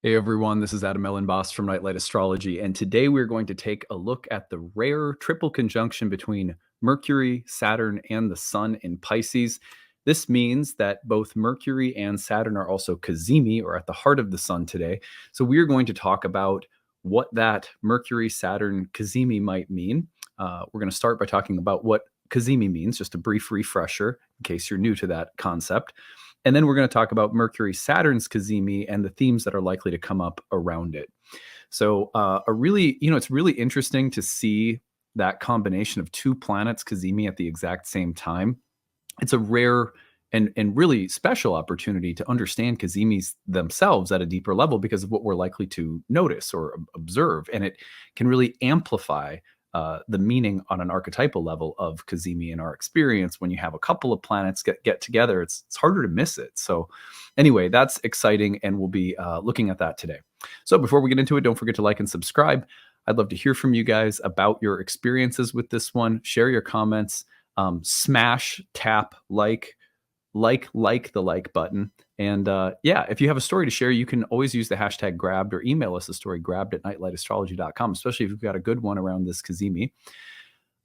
Hey everyone, this is Adam Elenbaas from Nightlight Astrology, and today we're going to take a look at the rare triple conjunction between Mercury, Saturn, and the Sun in Pisces. This means that both Mercury and Saturn are also Cazimi, or at the heart of the Sun today. So we're going to talk about what that Mercury, Saturn, Cazimi might mean. We're going to start by talking about what Cazimi means, just a brief refresher in case you're new to that concept. And then we're going to talk about Mercury Saturn's Cazimi and the themes that are likely to come up around it. So, it's really interesting to see that combination of two planets Cazimi at the exact same time. It's a rare and really special opportunity to understand Cazimis themselves at a deeper level because of what we're likely to notice or observe. And it can really amplify the meaning on an archetypal level of Cazimi in our experience. When you have a couple of planets get together, it's harder to miss it. So anyway, that's exciting, and we'll be looking at that today. So before we get into it, don't forget to like and subscribe. I'd love to hear from you guys about your experiences with this one. Share your comments, smash, tap, like the like button. And if you have a story to share, you can always use the hashtag grabbed or email us the story grabbed at nightlightastrology.com, especially if you've got a good one around this Cazimi.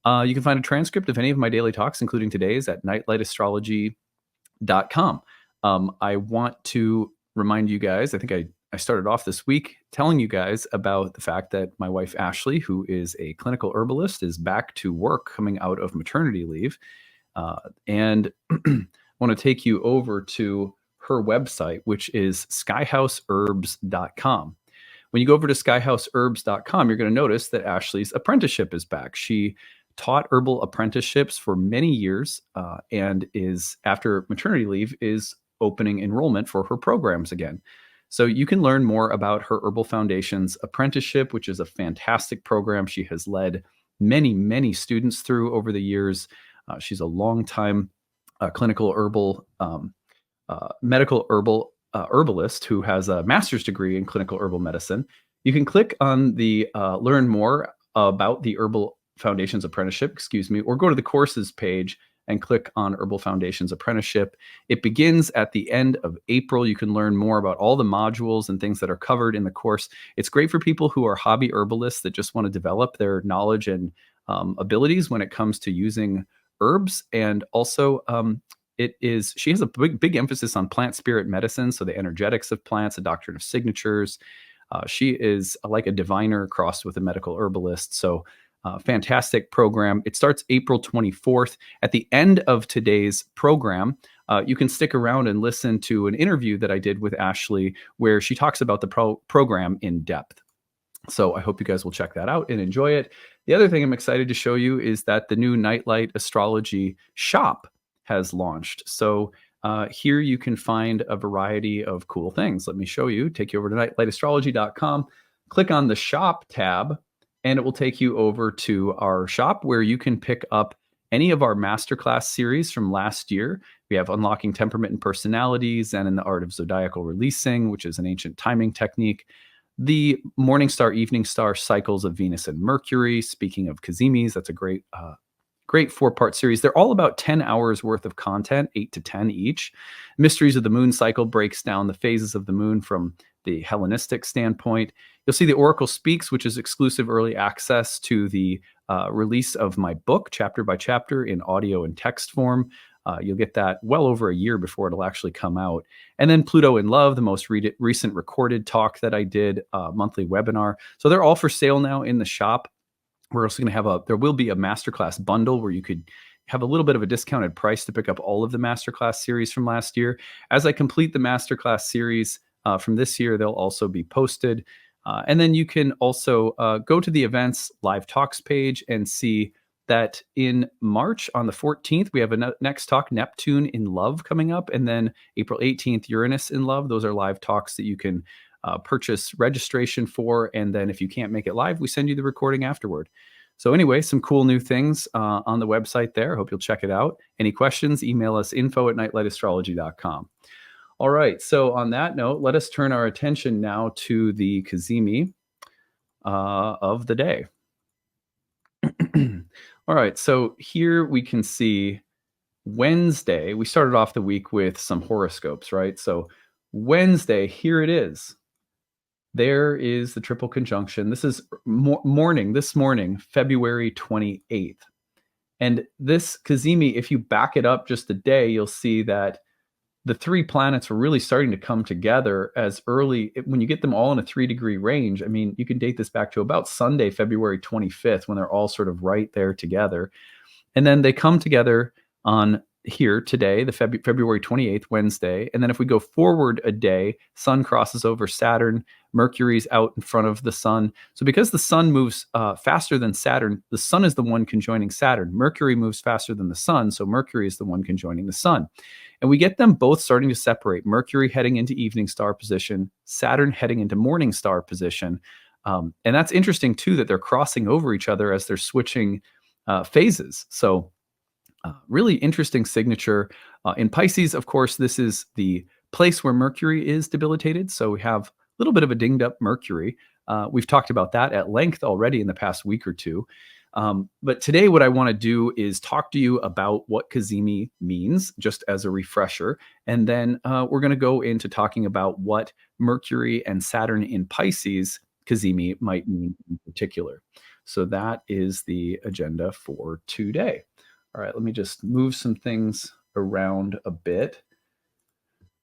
You can find a transcript of any of my daily talks, including today's, at nightlightastrology.com. I want to remind you guys, I think I started off this week telling you guys about the fact that my wife, Ashley, who is a clinical herbalist, is back to work coming out of maternity leave. And I want to take you over to her website, which is skyhouseherbs.com. When you go over to skyhouseherbs.com, you're going to notice that Ashley's apprenticeship is back. She taught herbal apprenticeships for many years and is, after maternity leave, is opening enrollment for her programs again. So you can learn more about her Herbal Foundations apprenticeship, which is a fantastic program she has led many, many students through over the years. She's a longtime clinical medical herbalist who has a master's degree in clinical herbal medicine. You can click on the learn more about the Herbal Foundations apprenticeship, or go to the courses page and click on Herbal Foundations apprenticeship. It begins at the end of April. You can learn more about all the modules and things that are covered in the course. It's great for people who are hobby herbalists that just want to develop their knowledge and abilities when it comes to using herbs. And also she has a big emphasis on plant spirit medicine, so the energetics of plants, a doctrine of signatures. She is like a diviner crossed with a medical herbalist. So fantastic program. It starts April 24th. At the end of today's program, you can stick around and listen to an interview that I did with Ashley where she talks about the program in depth. So I hope you guys will check that out and enjoy it. The other thing I'm excited to show you is that the new Nightlight Astrology shop has launched. So here you can find a variety of cool things. Let me show you. Take you over to nightlightastrology.com. Click on the shop tab, and it will take you over to our shop where you can pick up any of our masterclass series from last year. We have Unlocking Temperament and Personalities, and in the Art of Zodiacal Releasing, which is an ancient timing technique. The Morning Star, Evening Star cycles of Venus and Mercury. Speaking of Cazimis, that's a great 4-part series. They're all about 10 hours worth of content, 8 to 10 each. Mysteries of the Moon Cycle breaks down the phases of the moon from the Hellenistic standpoint. You'll see the Oracle Speaks, which is exclusive early access to the release of my book, chapter by chapter, in audio and text form. You'll get that well over a year before it'll actually come out. And then Pluto in Love, the most recent recorded talk that I did, monthly webinar. So they're all for sale now in the shop. We're also going to there will be a masterclass bundle where you could have a little bit of a discounted price to pick up all of the masterclass series from last year. As I complete the masterclass series from this year, they'll also be posted. And then you can also go to the events live talks page and see that in March on the 14th, we have a next talk, Neptune in Love, coming up. And then April 18th, Uranus in Love. Those are live talks that you can purchase registration for. And then if you can't make it live, we send you the recording afterward. So anyway, some cool new things on the website there. Hope you'll check it out. Any questions, email us info@nightlightastrology.com. All right. So on that note, let us turn our attention now to the Cazimi of the day. All right. So here we can see Wednesday. We started off the week with some horoscopes, right? So Wednesday, here it is. there is the triple conjunction. This is this morning, February 28th. And this Cazimi, if you back it up just a day, you'll see that the three planets were really starting to come together as early when you get them all in a 3-degree range. I mean, you can date this back to about Sunday, February 25th, when they're all sort of right there together. And then they come together on here today, the February 28th, Wednesday. And then if we go forward a day, Sun crosses over Saturn, Mercury's out in front of the Sun. So because the Sun moves faster than Saturn, the Sun is the one conjoining Saturn. Mercury moves faster than the Sun, so Mercury is the one conjoining the Sun. And we get them both starting to separate. Mercury heading into evening star position, Saturn heading into morning star position. And that's interesting, too, that they're crossing over each other as they're switching phases. So really interesting signature. In Pisces, of course, this is the place where Mercury is debilitated. So we have a little bit of a dinged up Mercury. We've talked about that at length already in the past week or two. But today what I want to do is talk to you about what Cazimi means, just as a refresher. And then we're going to go into talking about what Mercury and Saturn in Pisces Cazimi might mean in particular. So that is the agenda for today. All right, let me just move some things around a bit.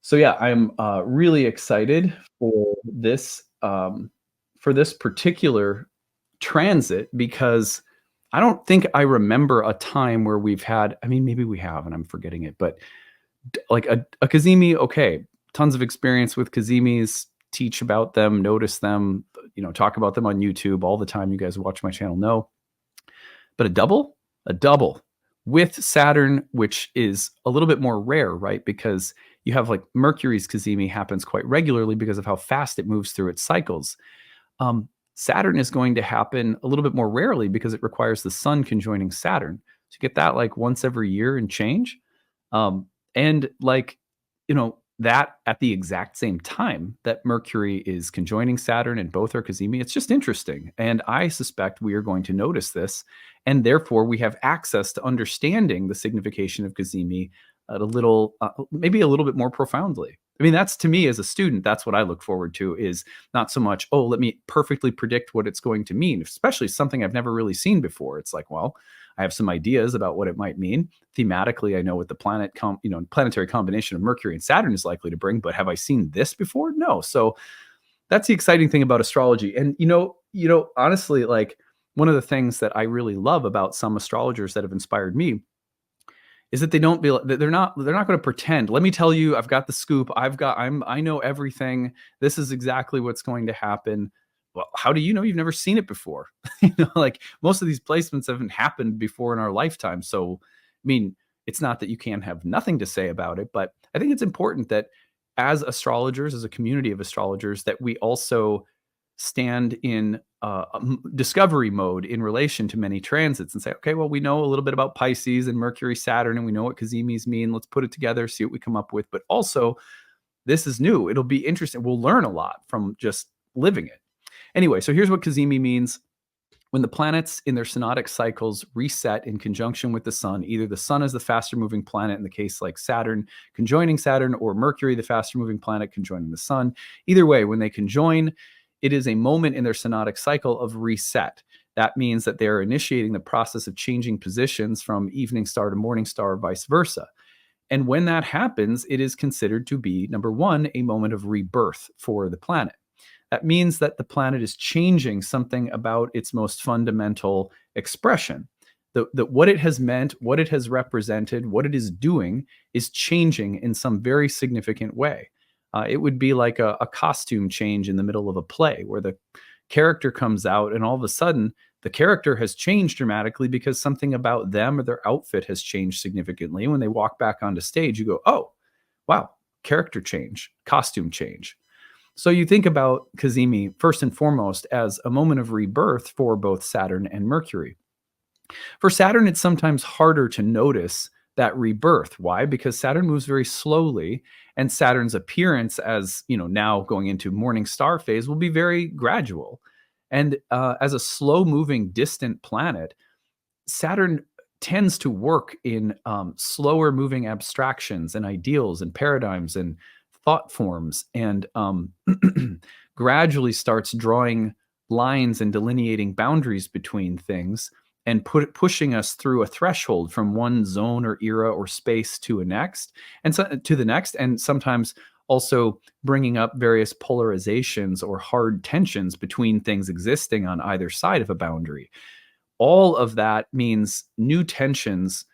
So yeah, I'm really excited for this particular transit, because I don't think I remember a time where we've had, I mean, maybe we have and I'm forgetting it, but like a Cazimi, okay, tons of experience with Cazimis, teach about them, notice them, talk about them on YouTube all the time. You guys who watch my channel know. But a double with Saturn, which is a little bit more rare, right? Because you have like Mercury's Cazimi happens quite regularly because of how fast it moves through its cycles. Saturn is going to happen a little bit more rarely because it requires the Sun conjoining Saturn. So you get that like once every year and change. And like, that at the exact same time that Mercury is conjoining Saturn and both are Cazimi, it's just interesting. And I suspect we are going to notice this. And therefore we have access to understanding the signification of Cazimi at maybe a little bit more profoundly. I mean, that's, to me as a student, that's what I look forward to, is not so much, oh, let me perfectly predict what it's going to mean, especially something I've never really seen before. It's like, well, I have some ideas about what it might mean. Thematically, I know what the planetary combination of Mercury and Saturn is likely to bring, but have I seen this before? No. So that's the exciting thing about astrology. And, honestly, like one of the things that I really love about some astrologers that have inspired me is that they're not going to pretend. Let me tell you, I've got the scoop. I know everything. This is exactly what's going to happen. Well, how do you know? You've never seen it before. Like most of these placements haven't happened before in our lifetime. So, I mean, it's not that you can have nothing to say about it, but I think it's important that as astrologers, as a community of astrologers, that we also stand in discovery mode in relation to many transits and say, okay, well, we know a little bit about Pisces and Mercury-Saturn, and we know what Cazimis mean. Let's put it together, see what we come up with. But also, this is new. It'll be interesting. We'll learn a lot from just living it. Anyway, so here's what Cazimi means. When the planets in their synodic cycles reset in conjunction with the Sun, either the Sun is the faster moving planet in the case like Saturn conjoining Saturn, or Mercury, the faster moving planet conjoining the Sun. Either way, when they conjoin, it is a moment in their synodic cycle of reset. That means that they're initiating the process of changing positions from evening star to morning star, or vice versa. And when that happens, it is considered to be, number one, a moment of rebirth for the planet. That means that the planet is changing something about its most fundamental expression. That what it has meant, what it has represented, what it is doing is changing in some very significant way. It would be like a costume change in the middle of a play where the character comes out and all of a sudden the character has changed dramatically because something about them or their outfit has changed significantly. And when they walk back onto stage, you go, oh, wow, character change, costume change. So you think about Cazimi first and foremost as a moment of rebirth for both Saturn and Mercury. For Saturn, it's sometimes harder to notice that rebirth. Why? Because Saturn moves very slowly, and Saturn's appearance as, now going into morning star phase will be very gradual. And as a slow-moving, distant planet, Saturn tends to work in slower-moving abstractions and ideals and paradigms and thought forms and gradually starts drawing lines and delineating boundaries between things and pushing us through a threshold from one zone or era or space to a next and to the next, and sometimes also bringing up various polarizations or hard tensions between things existing on either side of a boundary. All of that means new tensions,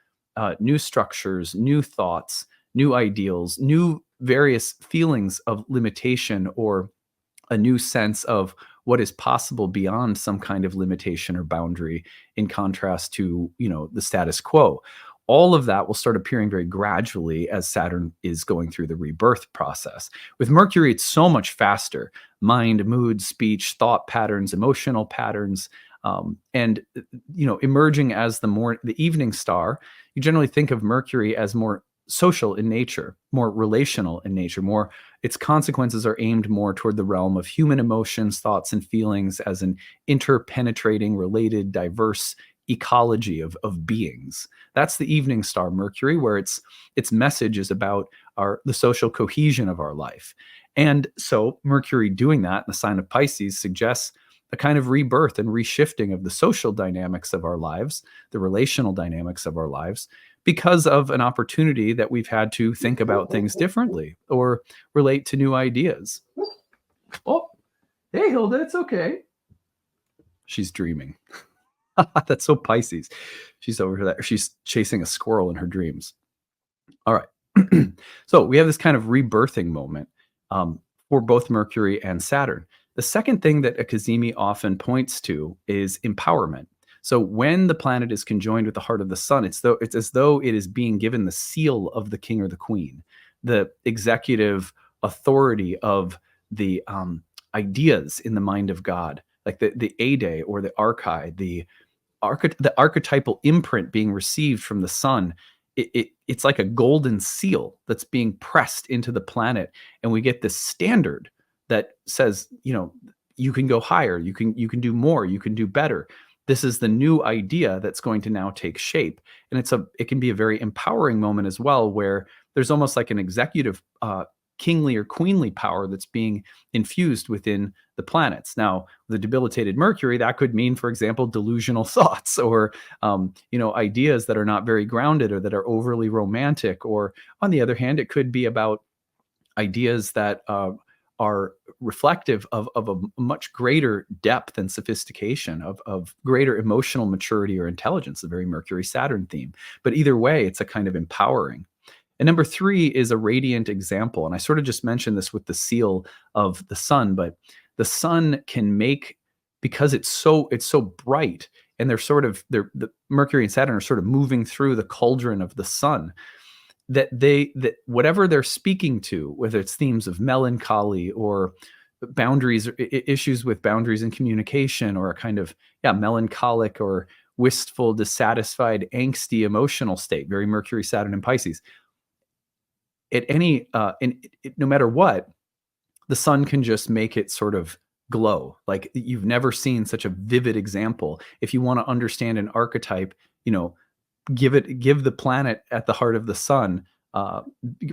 new structures, new thoughts, new ideals, new various feelings of limitation, or a new sense of what is possible beyond some kind of limitation or boundary, in contrast to, the status quo. All of that will start appearing very gradually as Saturn is going through the rebirth process. With Mercury, it's so much faster. Mind, mood, speech, thought patterns, emotional patterns, and emerging as the evening star. You generally think of Mercury as more social in nature, more relational in nature, more its consequences are aimed more toward the realm of human emotions, thoughts, and feelings as an interpenetrating, related, diverse ecology of beings. That's the evening star Mercury, where its message is about the social cohesion of our life. And so Mercury doing that in the sign of Pisces suggests a kind of rebirth and reshifting of the social dynamics of our lives, the relational dynamics of our lives, because of an opportunity that we've had to think about things differently or relate to new ideas. Oh, hey, Hilda, it's okay. She's dreaming. That's so Pisces. She's over there. She's chasing a squirrel in her dreams. All right. So we have this kind of rebirthing moment for both Mercury and Saturn. The second thing that a Cazimi often points to is empowerment. So when the planet is conjoined with the heart of the sun, it's as though it is being given the seal of the king or the queen, the executive authority of the ideas in the mind of God, like the Ade or the Archai, the archetypal imprint being received from the sun. It's like a golden seal that's being pressed into the planet, and we get this standard that says, you can go higher, you can do more, you can do better. This is the new idea that's going to now take shape, and it can be a very empowering moment as well, where there's almost like an executive kingly or queenly power that's being infused within the planets. Now, the debilitated Mercury, that could mean, for example, delusional thoughts, or ideas that are not very grounded or that are overly romantic. Or on the other hand, it could be about ideas that are reflective of a much greater depth and sophistication, of greater emotional maturity or intelligence, the very Mercury-Saturn theme. But either way, it's a kind of empowering. And number 3 is a radiant example. And I sort of just mentioned this with the seal of the sun, but the sun can make, because it's so bright, and the Mercury and Saturn are sort of moving through the cauldron of the sun, that whatever they're speaking to, whether it's themes of melancholy or boundaries, issues with boundaries in communication, or a kind of melancholic or wistful, dissatisfied, angsty emotional state, very Mercury, Saturn, and Pisces. At any no matter what, the sun can just make it sort of glow. Like, you've never seen such a vivid example. If you want to understand an archetype, give the planet at the heart of the sun,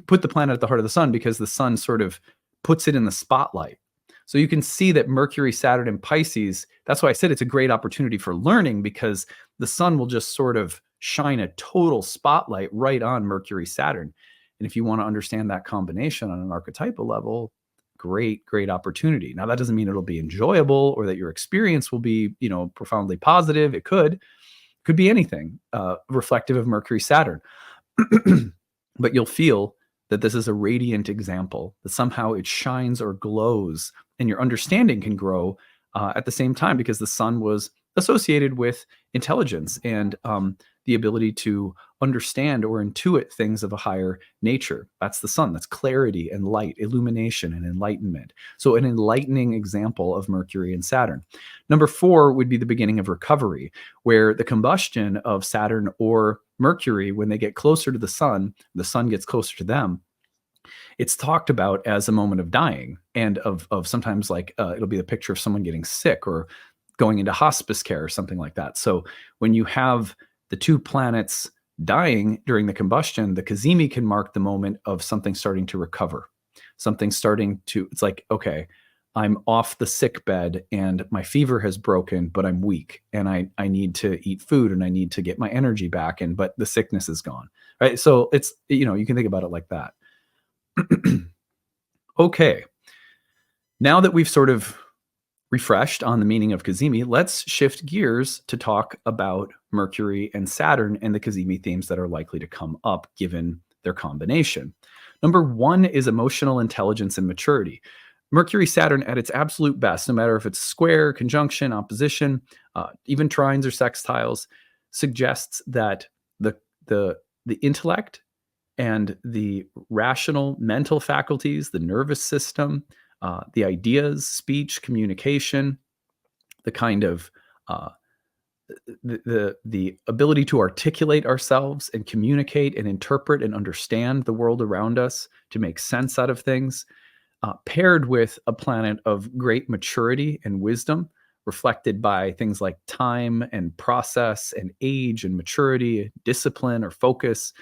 put the planet at the heart of the sun, because the sun sort of puts it in the spotlight. So you can see that Mercury, Saturn, and Pisces, that's why I said it's a great opportunity for learning, because the sun will just sort of shine a total spotlight right on Mercury, Saturn. And if you want to understand that combination on an archetypal level, great opportunity. Now, that doesn't mean it'll be enjoyable or that your experience will be, profoundly positive. It could be anything reflective of Mercury, Saturn. But you'll feel that this is a radiant example, that somehow it shines or glows, and your understanding can grow at the same time, because the sun was associated with intelligence and the ability to understand or intuit things of a higher nature. That's the sun. That's clarity and light, illumination and enlightenment. So an enlightening example of Mercury and Saturn. Number 4 would be the beginning of recovery, where the combustion of Saturn or Mercury, when they get closer to the sun gets closer to them, it's talked about as a moment of dying, and of sometimes, like, it'll be a picture of someone getting sick or going into hospice care or something like that. So when you have the two planets dying during the combustion, the Cazimi can mark the moment of something starting to recover, it's like, okay, I'm off the sick bed and my fever has broken, but I'm weak and I need to eat food and I need to get my energy back. And, but the sickness is gone. Right. So it's, you can think about it like that. Okay. Now that we've sort of refreshed on the meaning of Cazimi, let's shift gears to talk about Mercury and Saturn and the Cazimi themes that are likely to come up given their combination. Number one is emotional intelligence and maturity. Mercury-Saturn at its absolute best, no matter if it's square, conjunction, opposition, even trines or sextiles, suggests that the, the intellect and the rational mental faculties, the nervous system, the ideas, speech, communication, the kind of the ability to articulate ourselves and communicate and interpret and understand the world around us, to make sense out of things, paired with a planet of great maturity and wisdom, reflected by things like time and process and age and maturity, discipline or focus.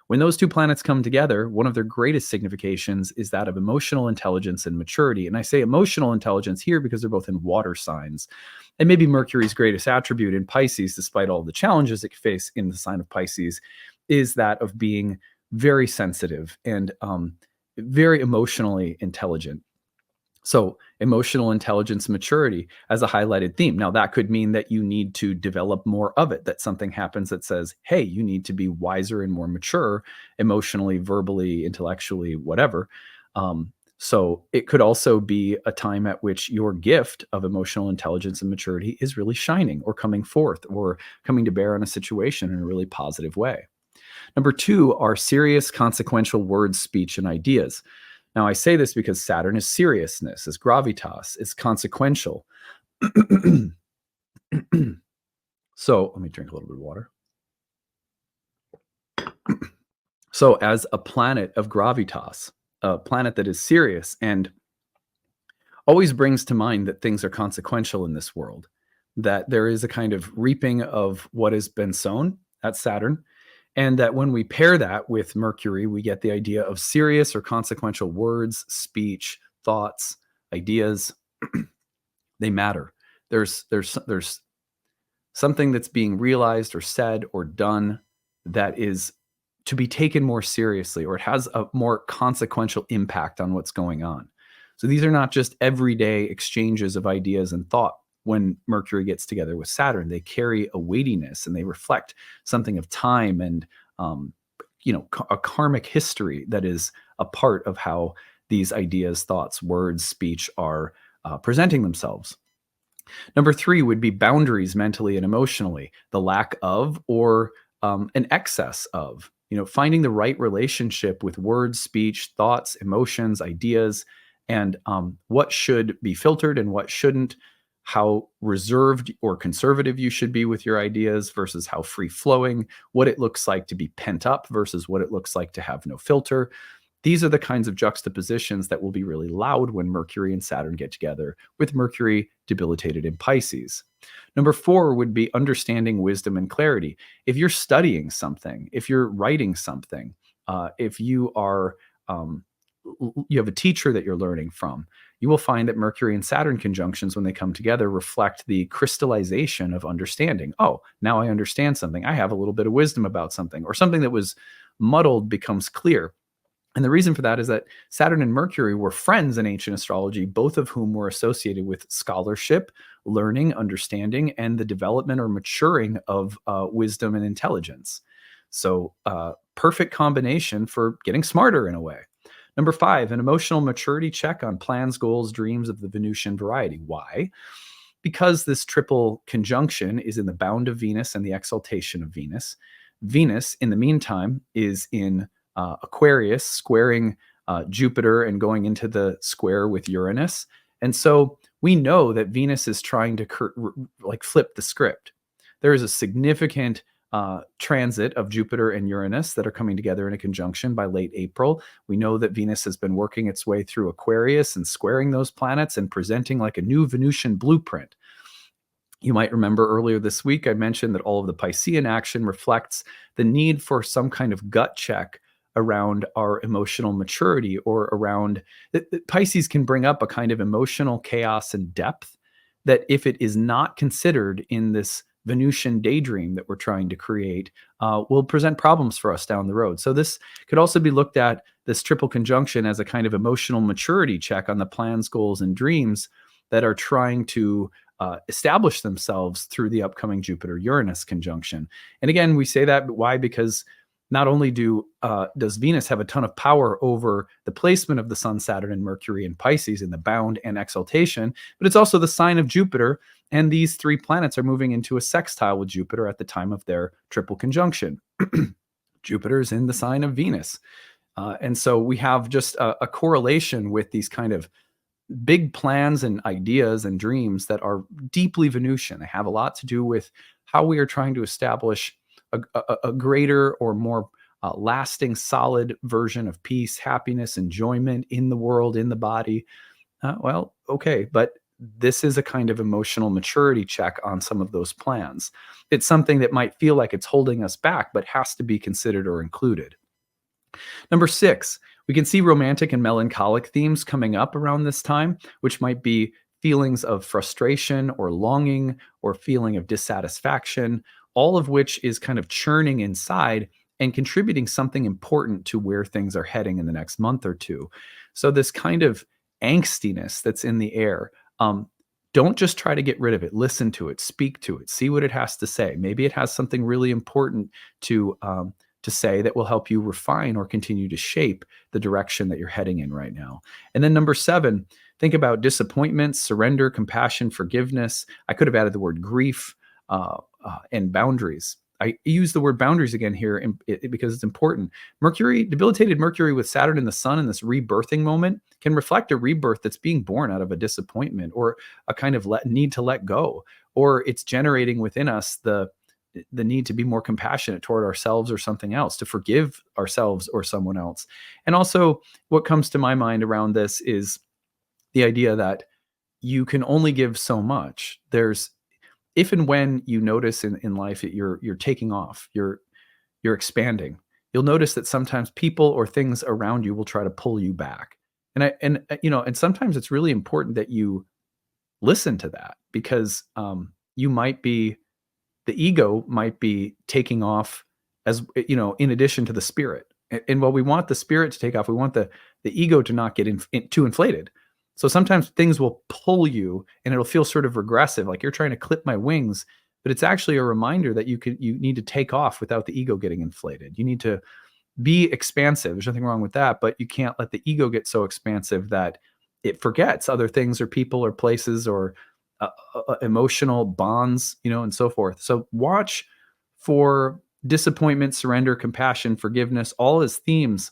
When those two planets come together, one of their greatest significations is that of emotional intelligence and maturity. And I say emotional intelligence here because they're both in water signs. And maybe Mercury's greatest attribute in Pisces, despite all the challenges it face in the sign of Pisces, is that of being very sensitive and very emotionally intelligent. So emotional intelligence, maturity as a highlighted theme. Now that could mean that you need to develop more of it, that something happens that says, hey, you need to be wiser and more mature emotionally, verbally, intellectually, whatever. So it could also be a time at which your gift of emotional intelligence and maturity is really shining or coming forth or coming to bear on a situation in a really positive way. Number two are serious, consequential words, speech, and ideas. Now, I say this because Saturn is seriousness, is gravitas, is consequential. So let me drink a little bit of water. So as a planet of gravitas, a planet that is serious and always brings to mind that things are consequential in this world, that there is a kind of reaping of what has been sown at Saturn, and that when we pair that with Mercury, we get the idea of serious or consequential words, speech, thoughts, ideas. They matter. There's something that's being realized or said or done that is to be taken more seriously, or it has a more consequential impact on what's going on. So these are not just everyday exchanges of ideas and thought. When Mercury gets together with Saturn, they carry a weightiness and they reflect something of time and, a karmic history that is a part of how these ideas, thoughts, words, speech are presenting themselves. Number three would be boundaries mentally and emotionally, the lack of or an excess of, finding the right relationship with words, speech, thoughts, emotions, ideas, and what should be filtered and what shouldn't, how reserved or conservative you should be with your ideas versus how free flowing, what it looks like to be pent up versus what it looks like to have no filter. These are the kinds of juxtapositions that will be really loud when Mercury and Saturn get together, with Mercury debilitated in Pisces. Number four would be understanding, wisdom, and clarity. If you're studying something, if you're writing something, if you are you have a teacher that you're learning from, you will find that Mercury and Saturn conjunctions, when they come together, reflect the crystallization of understanding. Oh, now I understand something. I have a little bit of wisdom about something, or something that was muddled becomes clear. And the reason for that is that Saturn and Mercury were friends in ancient astrology, both of whom were associated with scholarship, learning, understanding, and the development or maturing of wisdom and intelligence. So, perfect combination for getting smarter in a way. Number five, an emotional maturity check on plans, goals, dreams of the Venusian variety. Why? Because this triple conjunction is in the bound of Venus and the exaltation of Venus. Venus, in the meantime, is in Aquarius, squaring Jupiter and going into the square with Uranus. And so we know that Venus is trying to flip the script. There is a significant transit of Jupiter and Uranus that are coming together in a conjunction by late April. We know that Venus has been working its way through Aquarius and squaring those planets and presenting like a new Venusian blueprint. You might remember earlier this week, I mentioned that all of the Piscean action reflects the need for some kind of gut check around our emotional maturity or around Pisces can bring up a kind of emotional chaos and depth that if it is not considered in this Venusian daydream that we're trying to create, will present problems for us down the road. So this could also be looked at, this triple conjunction, as a kind of emotional maturity check on the plans, goals, and dreams that are trying to establish themselves through the upcoming Jupiter-Uranus conjunction. And again, we say that why? Because not only does Venus have a ton of power over the placement of the Sun, Saturn, and Mercury in Pisces in the bound and exaltation, but it's also the sign of Jupiter. And these three planets are moving into a sextile with Jupiter at the time of their triple conjunction. Jupiter is in the sign of Venus. And so we have just a correlation with these kind of big plans and ideas and dreams that are deeply Venusian. They have a lot to do with how we are trying to establish a greater or more lasting, solid version of peace, happiness, enjoyment in the world, in the body. Well, okay, but this is a kind of emotional maturity check on some of those plans. It's something that might feel like it's holding us back, but has to be considered or included. Number 6, we can see romantic and melancholic themes coming up around this time, which might be feelings of frustration or longing or feeling of dissatisfaction, all of which is kind of churning inside and contributing something important to where things are heading in the next month or two. So this kind of angstiness that's in the air, don't just try to get rid of it. Listen to it, speak to it, see what it has to say. Maybe it has something really important to say that will help you refine or continue to shape the direction that you're heading in right now. And then number 7, think about disappointments, surrender, compassion, forgiveness. I could have added the word grief and boundaries. I use the word boundaries again here because it's important. Mercury, debilitated Mercury with Saturn and the Sun in this rebirthing moment can reflect a rebirth that's being born out of a disappointment or a kind of need to let go, or it's generating within us the need to be more compassionate toward ourselves or something else, to forgive ourselves or someone else. And also what comes to my mind around this is the idea that you can only give so much. There's, if and when you notice in life that you're taking off, you're expanding, you'll notice that sometimes people or things around you will try to pull you back. And sometimes it's really important that you listen to that, because you might be, the ego might be taking off, as in addition to the spirit. And while we want the spirit to take off, we want the ego to not get too inflated. So sometimes things will pull you and it'll feel sort of regressive, like you're trying to clip my wings, but it's actually a reminder that you need to take off without the ego getting inflated. You need to be expansive. There's nothing wrong with that, but you can't let the ego get so expansive that it forgets other things or people or places or emotional bonds, and so forth. So watch for disappointment, surrender, compassion, forgiveness, all as themes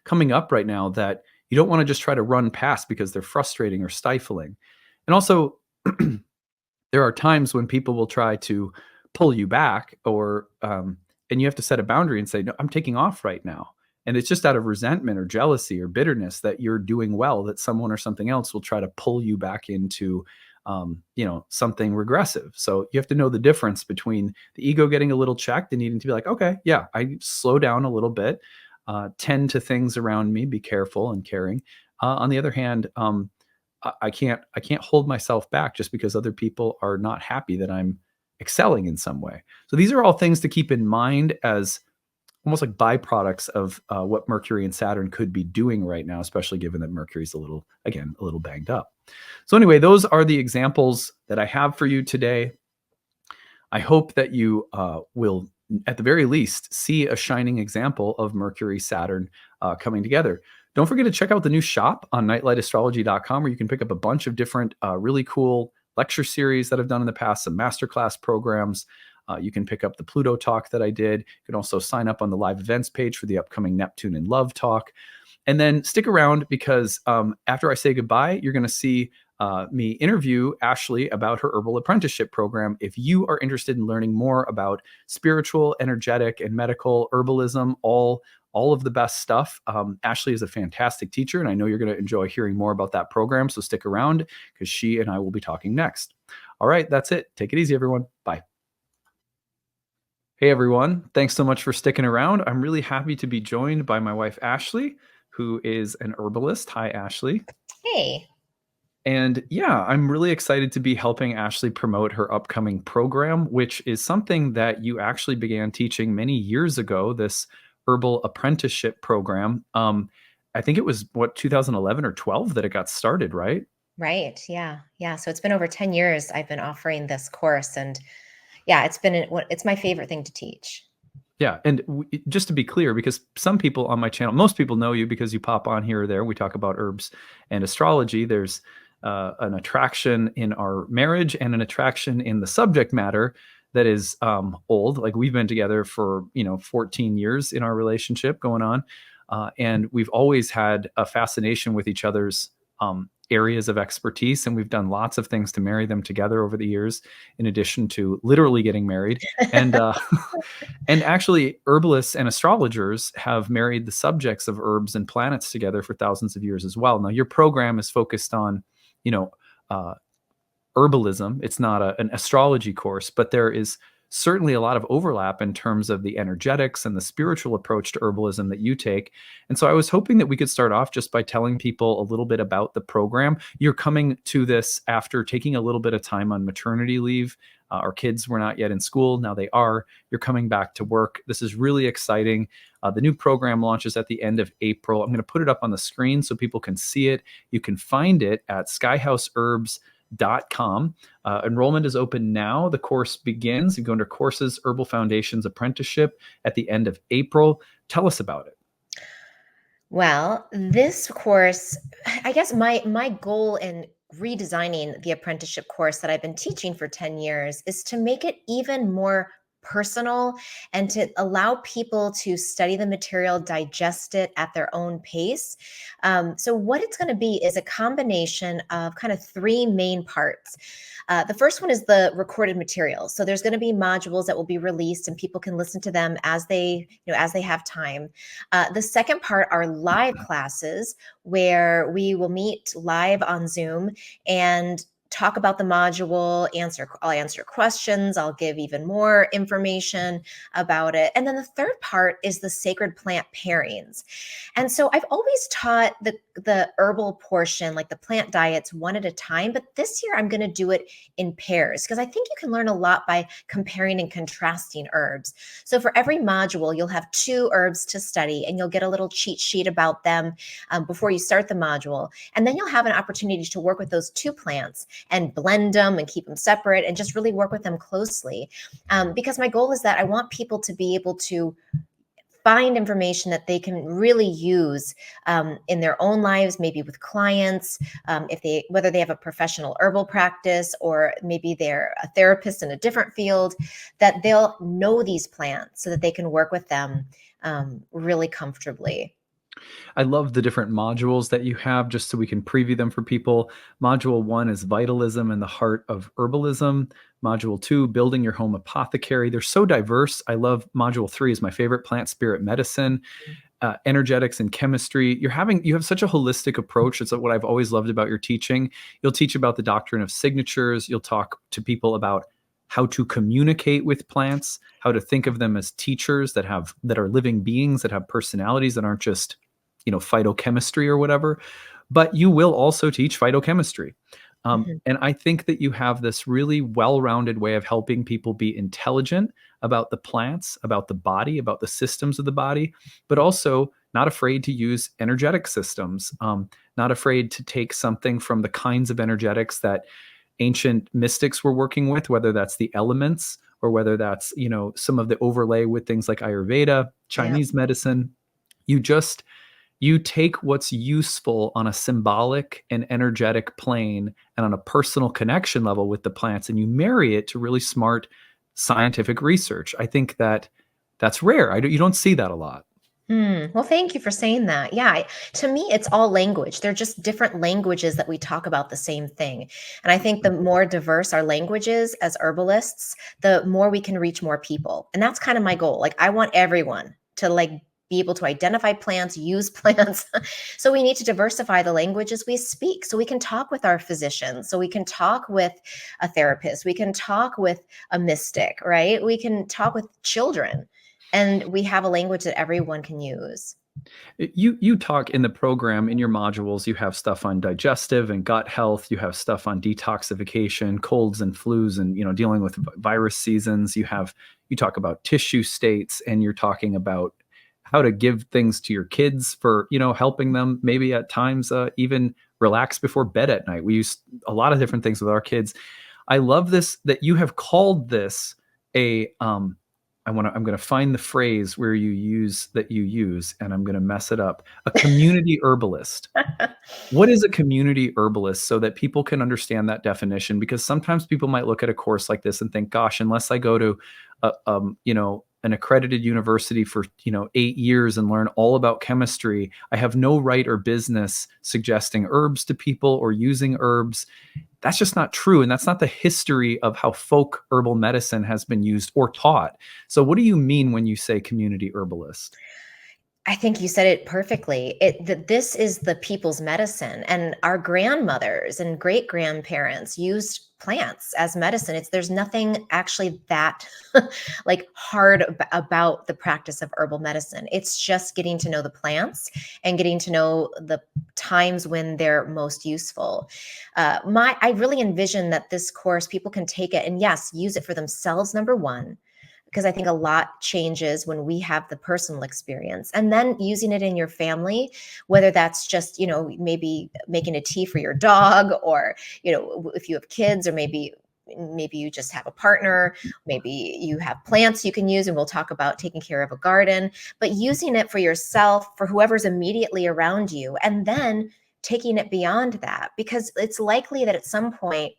coming up right now that you don't want to just try to run past because they're frustrating or stifling. And also, there are times when people will try to pull you back, or and you have to set a boundary and say, no, I'm taking off right now. And it's just out of resentment or jealousy or bitterness that you're doing well, that someone or something else will try to pull you back into something regressive. So you have to know the difference between the ego getting a little checked and needing to be like, okay, yeah, I slow down a little bit, tend to things around me, be careful and caring. On the other hand, I can't hold myself back just because other people are not happy that I'm excelling in some way. So these are all things to keep in mind as almost like byproducts of what Mercury and Saturn could be doing right now, especially given that Mercury's a little banged up. So anyway, those are the examples that I have for you today. I hope that you will, at the very least, see a shining example of Mercury-Saturn coming together. Don't forget to check out the new shop on nightlightastrology.com, where you can pick up a bunch of different really cool lecture series that I've done in the past, some masterclass programs. You can pick up the Pluto talk that I did. You can also sign up on the live events page for the upcoming Neptune and Love talk. And then stick around, because after I say goodbye, you're going to see me interview Ashley about her herbal apprenticeship program. If you are interested in learning more about spiritual, energetic, and medical herbalism, all of the best stuff, Ashley is a fantastic teacher, and I know you're going to enjoy hearing more about that program. So stick around, because she and I will be talking next. All right, that's it. Take it easy, everyone. Bye. Hey everyone, thanks so much for sticking around. I'm really happy to be joined by my wife Ashley, who is an herbalist. Hi, Ashley. Hey. And yeah, I'm really excited to be helping Ashley promote her upcoming program, which is something that you actually began teaching many years ago, this herbal apprenticeship program. I think it was 2011 or 12 that it got started, right? Right. Yeah. Yeah. So it's been over 10 years I've been offering this course. And yeah, it's my favorite thing to teach. Yeah, and just to be clear, because some people on my channel, most people know you because you pop on here or there. We talk about herbs and astrology. There's an attraction in our marriage and an attraction in the subject matter that is old. Like we've been together for 14 years in our relationship going on, and we've always had a fascination with each other's areas of expertise, and we've done lots of things to marry them together over the years, in addition to literally getting married. And and actually, herbalists and astrologers have married the subjects of herbs and planets together for thousands of years as well. Now, your program is focused on, you know, uh, herbalism. It's not an astrology course, but there is certainly a lot of overlap in terms of the energetics and the spiritual approach to herbalism that you take. And so I was hoping that we could start off just by telling people a little bit about the program. You're coming to this after taking a little bit of time on maternity leave. Our kids were not yet in school. Now they are. You're coming back to work. This is really exciting. The new program launches at the end of April. I'm going to put it up on the screen so people can see it. You can find it at skyhouseherbs.com. Enrollment is open now. The course begins. You go under courses, Herbal Foundations Apprenticeship at the end of April. Tell us about it. Well, this course, I guess my goal in redesigning the apprenticeship course that I've been teaching for 10 years is to make it even more personal and to allow people to study the material, digest it at their own pace. So, what it's going to be is a combination of kind of three main parts. The first one is the recorded material. So there's going to be modules that will be released, and people can listen to them as they have time. The second part are live classes where we will meet live on Zoom and talk about the module. I'll answer questions. I'll give even more information about it. And then the third part is the sacred plant pairings. And so I've always taught the herbal portion, like the plant diets, one at a time. But this year I'm going to do it in pairs because I think you can learn a lot by comparing and contrasting herbs. So for every module, you'll have two herbs to study, and you'll get a little cheat sheet about them before you start the module. And then you'll have an opportunity to work with those two plants and blend them and keep them separate and just really work with them closely. Because my goal is that I want people to be able to find information that they can really use in their own lives, maybe with clients, whether they have a professional herbal practice or maybe they're a therapist in a different field, that they'll know these plants so that they can work with them really comfortably. I love the different modules that you have just so we can preview them for people. Module 1 is Vitalism and the Heart of Herbalism. Module 2, Building Your Home Apothecary. They're so diverse. I love Module 3 is my favorite, Plant Spirit Medicine. Energetics and chemistry. You have such a holistic approach. It's what I've always loved about your teaching. You'll teach about the doctrine of signatures. You'll talk to people about how to communicate with plants, how to think of them as teachers that are living beings that have personalities that aren't just phytochemistry or whatever. But you will also teach phytochemistry. And I think that you have this really well-rounded way of helping people be intelligent about the plants, about the body, about the systems of the body, but also not afraid to use energetic systems, not afraid to take something from the kinds of energetics that ancient mystics were working with, whether that's the elements or whether that's, some of the overlay with things like Ayurveda, Yeah. Chinese medicine. You take what's useful on a symbolic and energetic plane and on a personal connection level with the plants, and you marry it to really smart scientific research. I think that's rare. You don't see that a lot. Well, thank you for saying that. Yeah, to me, it's all language. They're just different languages that we talk about the same thing. And I think the more diverse our languages as herbalists, the more we can reach more people. And that's kind of my goal. Like, I want everyone to be able to identify plants, use plants. So we need to diversify the languages we speak so we can talk with our physicians, so we can talk with a therapist, we can talk with a mystic, right? We can talk with children, and we have a language that everyone can use. You talk in the program, in your modules, you have stuff on digestive and gut health, you have stuff on detoxification, colds and flus, and dealing with virus seasons. You talk about tissue states, and you're talking about how to give things to your kids for helping them maybe at times even relax before bed at night. We use a lot of different things with our kids. I love this, that you have called this a I'm going to find the phrase where you use, and I'm going to mess it up. A community herbalist. What is a community herbalist, so that people can understand that definition? Because sometimes people might look at a course like this and think, gosh, unless I go to an accredited university for 8 years and learn all about chemistry, I have no right or business suggesting herbs to people or using herbs. That's just not true. And that's not the history of how folk herbal medicine has been used or taught. So what do you mean when you say community herbalist? I think you said it perfectly. This is the people's medicine, and our grandmothers and great grandparents used plants as medicine. There's nothing actually that like hard about the practice of herbal medicine. It's just getting to know the plants and getting to know the times when they're most useful. I really envision that this course, people can take it and, yes, use it for themselves, number one, because I think a lot changes when we have the personal experience, and then using it in your family, whether that's just, maybe making a tea for your dog, or, if you have kids, or maybe you just have a partner, maybe you have plants you can use, and we'll talk about taking care of a garden, but using it for yourself, for whoever's immediately around you, and then taking it beyond that, because it's likely that at some point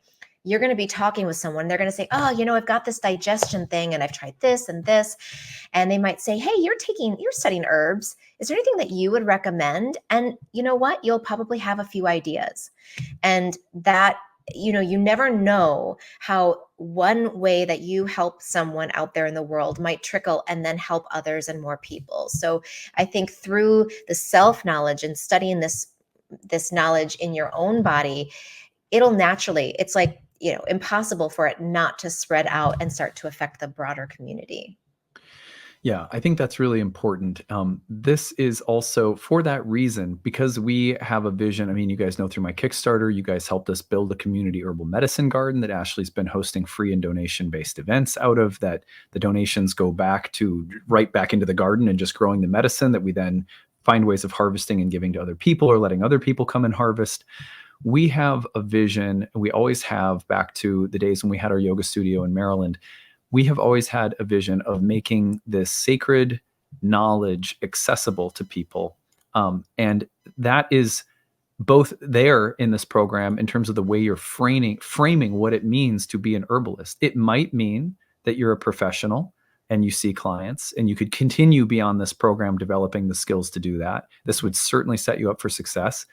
you're going to be talking with someone. They're going to say, oh, I've got this digestion thing and I've tried this and this. And they might say, hey, you're studying herbs. Is there anything that you would recommend? And you know what? You'll probably have a few ideas. And that, you never know how one way that you help someone out there in the world might trickle and then help others and more people. So I think through the self-knowledge and studying this knowledge in your own body, it'll naturally, it's like, impossible for it not to spread out and start to affect the broader community. Yeah, I think that's really important. This is also for that reason, because we have a vision. I mean, you guys know through my Kickstarter, you guys helped us build a community herbal medicine garden that Ashley's been hosting free and donation-based events out of, that the donations go right back into the garden and just growing the medicine that we then find ways of harvesting and giving to other people, or letting other people come and harvest. We have a vision, and we always have, back to the days when we had our yoga studio in Maryland. We have always had a vision of making this sacred knowledge accessible to people. And that is both there in this program in terms of the way you're framing what it means to be an herbalist. It might mean that you're a professional and you see clients, and you could continue beyond this program developing the skills to do that. This would certainly set you up for success.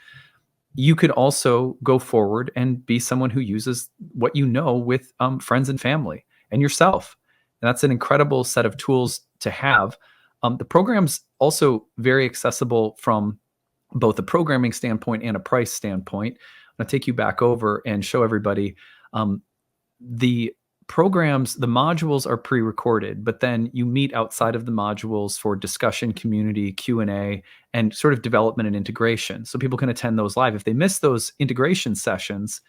You could also go forward and be someone who uses what you know with friends and family and yourself. And that's an incredible set of tools to have. The program's also very accessible from both a programming standpoint and a price standpoint. I'm going to take you back over and show everybody the programs. The modules are pre-recorded, but then you meet outside of the modules for discussion, community, Q&A, and sort of development and integration. So people can attend those live. If they miss those integration sessions,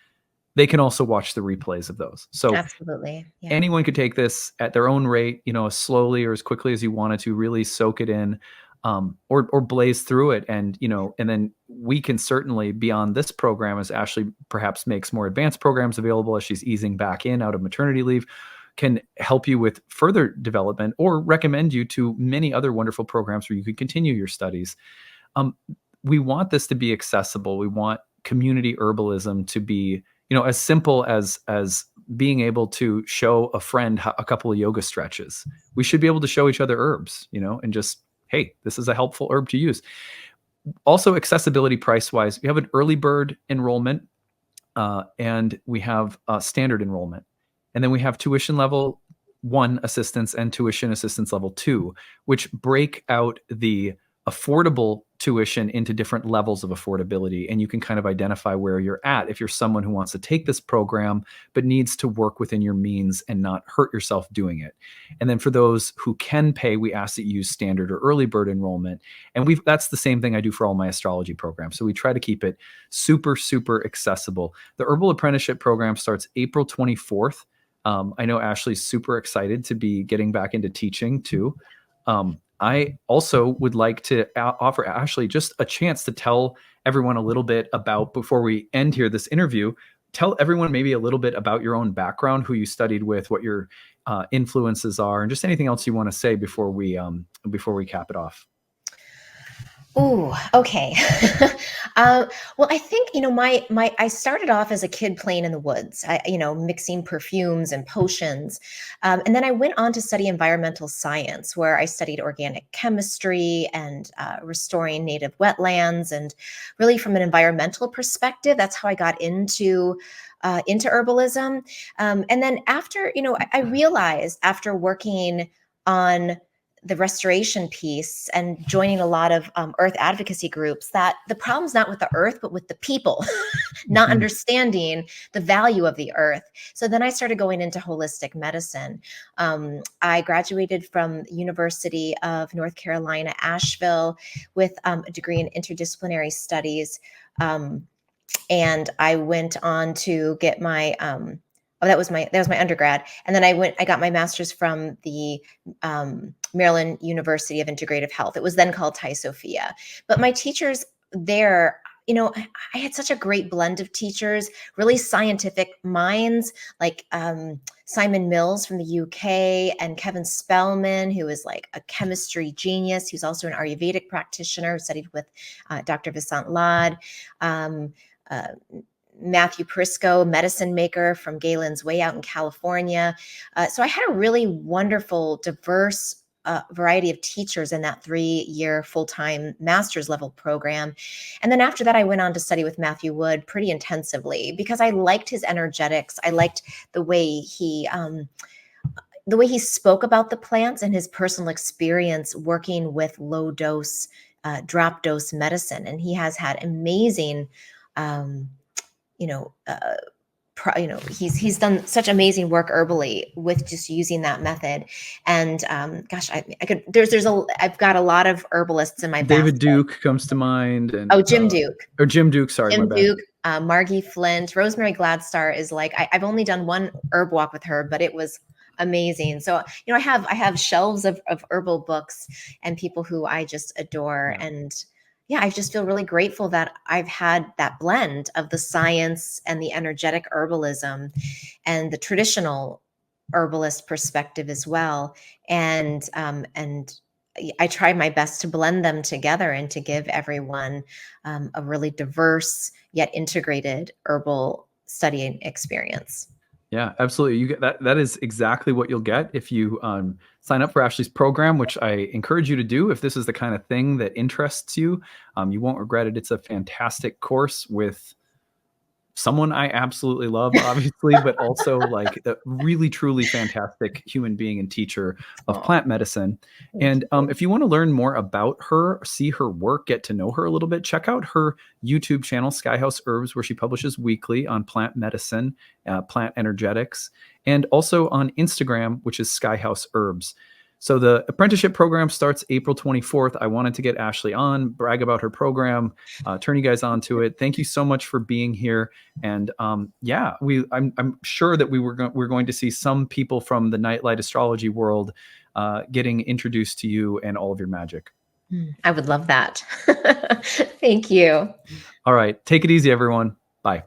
they can also watch the replays of those. So Absolutely. Yeah. anyone could take this at their own rate, as slowly or as quickly as you wanted to, really soak it in, or blaze through it. And, and then we can certainly, beyond this program, as Ashley perhaps makes more advanced programs available as she's easing back in out of maternity leave, can help you with further development, or recommend you to many other wonderful programs where you can continue your studies. We want this to be accessible. We want community herbalism to be, as simple as being able to show a friend a couple of yoga stretches. We should be able to show each other herbs, and just, hey, this is a helpful herb to use. Also, accessibility price-wise, we have an early bird enrollment, and we have a standard enrollment. And then we have tuition level 1 assistance and tuition assistance level 2, which break out the affordable tuition into different levels of affordability. And you can kind of identify where you're at if you're someone who wants to take this program, but needs to work within your means and not hurt yourself doing it. And then for those who can pay, we ask that you use standard or early bird enrollment. And that's the same thing I do for all my astrology programs. So we try to keep it super, super accessible. The Herbal Apprenticeship Program starts April 24th. I know Ashley's super excited to be getting back into teaching too. I also would like to offer Ashley just a chance to tell everyone a little bit about, before we end here this interview, tell everyone maybe a little bit about your own background, who you studied with, what your influences are, and just anything else you want to say before we cap it off. Ooh, okay. Well, I think, I started off as a kid playing in the woods, mixing perfumes and potions. And then I went on to study environmental science, where I studied organic chemistry and restoring native wetlands. And really from an environmental perspective, that's how I got into herbalism. And then after, I realized after working on the restoration piece and joining a lot of earth advocacy groups, that the problem's not with the earth, but with the people not understanding the value of the earth. So then I started going into holistic medicine. I graduated from University of North Carolina, Asheville, with a degree in interdisciplinary studies. And I went on to get my that was my undergrad. And then I got my master's from the Maryland University of Integrative Health. It was then called Tai Sophia. But my teachers there, I had such a great blend of teachers, really scientific minds, like Simon Mills from the UK, and Kevin Spellman, who is like a chemistry genius, who's also an Ayurvedic practitioner, who studied with Dr. Vasant Lad. Matthew Prisco, medicine maker from Galen's Way out in California. So I had a really wonderful, diverse variety of teachers in that 3-year full-time master's level program. And then after that, I went on to study with Matthew Wood pretty intensively because I liked his energetics. I liked the way he spoke about the plants and his personal experience working with low dose, drop dose medicine. And he has had amazing he's done such amazing work herbally with just using that method. And gosh, I've got a lot of herbalists in my David basket. Duke comes to mind, and Jim Duke, sorry, Jim Duke, Margie Flint, Rosemary Gladstar is like, I've only done one herb walk with her, but it was amazing. So, I have shelves of herbal books and people who I just adore. Yeah. And I just feel really grateful that I've had that blend of the science and the energetic herbalism and the traditional herbalist perspective as well. And I try my best to blend them together and to give everyone a really diverse yet integrated herbal study experience. Yeah, absolutely. You get that. That is exactly what you'll get if you sign up for Ashley's program, which I encourage you to do. If this is the kind of thing that interests you, you won't regret it. It's a fantastic course with someone I absolutely love, obviously, but also like a really, truly fantastic human being and teacher of plant medicine. And if you want to learn more about her, see her work, get to know her a little bit, check out her YouTube channel, Skyhouse Herbs, where she publishes weekly on plant medicine, plant energetics, and also on Instagram, which is Skyhouse Herbs. So the apprenticeship program starts April 24th. I wanted to get Ashley on, brag about her program, turn you guys on to it. Thank you so much for being here. And I'm sure that we're going to see some people from the Nightlight astrology world getting introduced to you and all of your magic. I would love that. Thank you. All right. Take it easy, everyone. Bye.